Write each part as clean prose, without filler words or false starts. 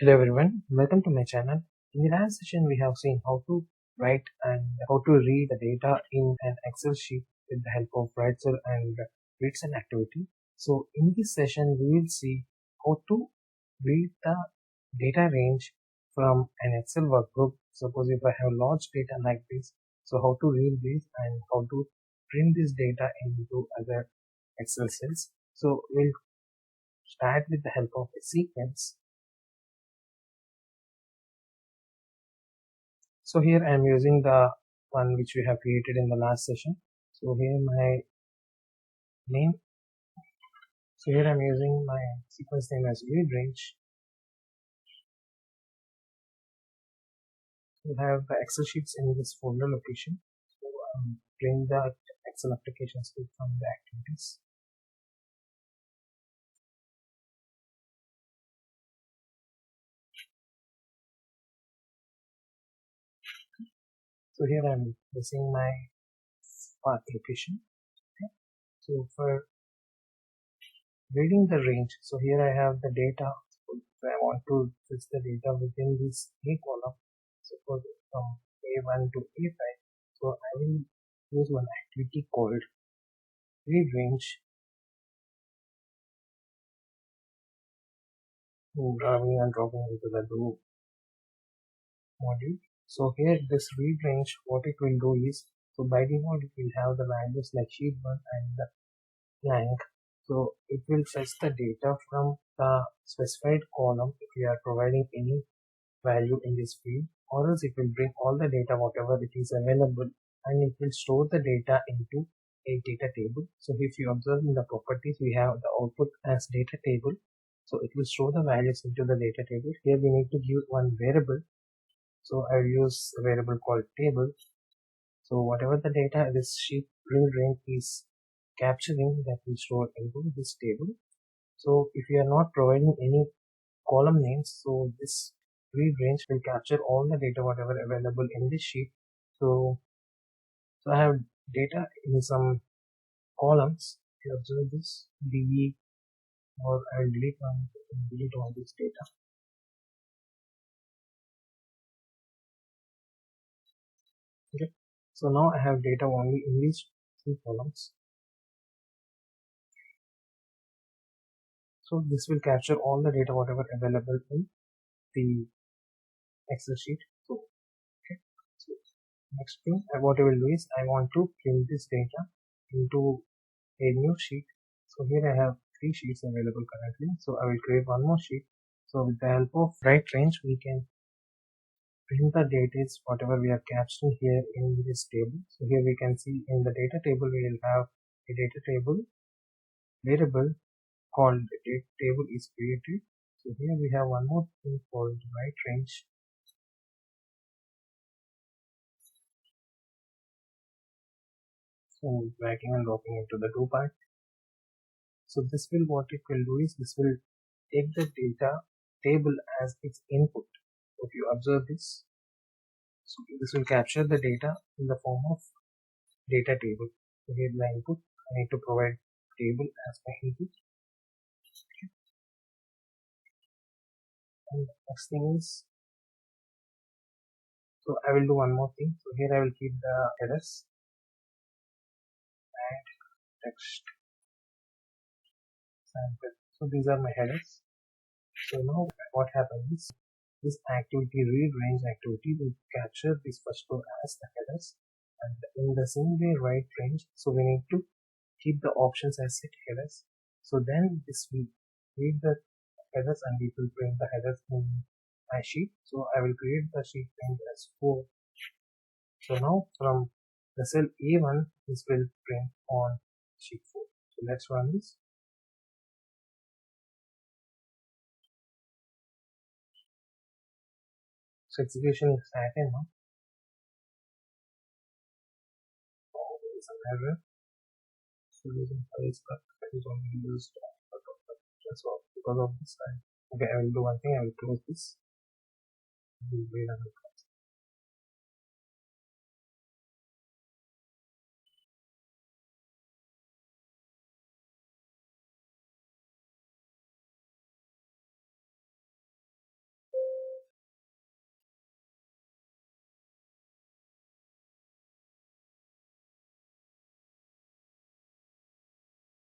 Hello everyone, welcome to my channel. In the last session we have seen how to write and how to read the data in an Excel sheet with the help of write cell and reads an activity. So in this session we will see how to read the data range from an Excel workbook. Suppose if I have large data like this, so how to read this and how to print this data into other Excel cells. So we'll start with the help of a sequence. So here I am using the one which we have created in the last session. So here my name. So here I am using my sequence name as read range. We have the Excel sheets in this folder location. So bring the Excel applications from the activities. So here I am using my path location. Okay. So for reading the range, so here I have the data. So I want to fix the data within this A column. Suppose from A1 to A5. So I will use one activity called read range, drawing and dropping into the do module. So here this read range, what it will do is, so by default it will have the values like sheet 1 and the blank. So it will fetch the data from the specified column if we are providing any value in this field, or else it will bring all the data whatever it is available, and it will store the data into a data table. So if you observe in the properties, we have the output as data table. So it will store the values into the data table. Here we need to give one variable. So I will use a variable called table. So whatever the data this sheet read range is capturing, that will store into this table. So if you are not providing any column names, so this read range will capture all the data whatever available in this sheet. So I have data in some columns. If you observe this, DE, or I'll delete all this data. Okay. So now I have data only in these two columns. So this will capture all the data whatever available in the Excel sheet. So, okay. So next thing what I will do is I want to print this data into a new sheet. So here I have 3 sheets available currently. So I will create one more sheet. So with the help of write range, we can print the data whatever we are capturing here in this table. So here we can see in the data table we will have a data table variable called date table is created. So here we have one more thing called write range. So dragging and dropping into the do part. So this will, what it will do is this will take the data table as its input. So if you observe this, so this will capture the data in the form of data table. So here the input, I need to provide table as my input. And the next thing is, so I will do one more thing. So here I will keep the headers and text sample. So these are my headers. So now what happens is this activity read range activity will capture this first row as the headers, and in the same way write range. So we need to keep the options as set headers. So then this will read the headers and it will print the headers in my sheet. So I will create the sheet print as 4. So now from the cell A1, this will print on sheet 4. So let's run this. So execution is started now. Oh, there is an error. So using files that is only used that's all because of this. Okay, I will do one thing. I will close this. Wait a minute.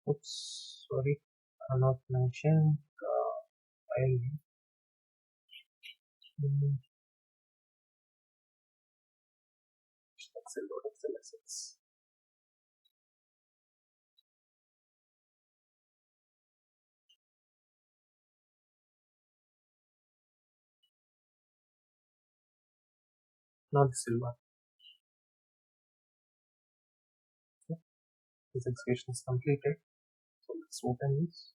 Oops, sorry, I'm not mentioned file name. Hmm, Excel assets. Not this one. Okay. This execution is completed. So let's open this.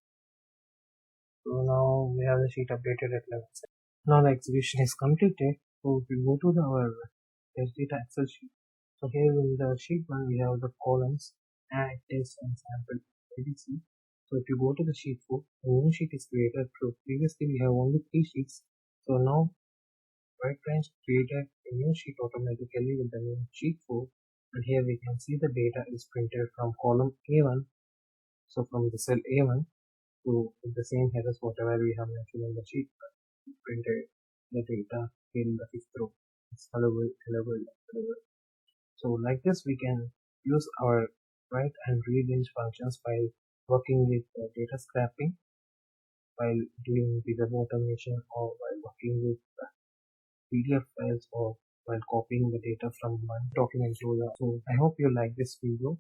So now we have the sheet updated at level 7. Now the execution is completed. So if we go to our test data Excel sheet. So here in the sheet 1 we have the columns add, test and sample ABC. So if you go to the sheet 4, a new sheet is created. So previously we have only 3 sheets. So now Right Branch created a new sheet automatically with the name sheet 4, and here we can see the data is printed from column A1. So from the cell A1 to with the same headers whatever we have mentioned in the sheet, printed the data in the fifth row. It's hello world, hello world, hello world. So like this we can use our write and read range functions while working with data scraping, while doing bigger automation, or while working with PDF files, or while copying the data from one document to the. So I hope you like this video.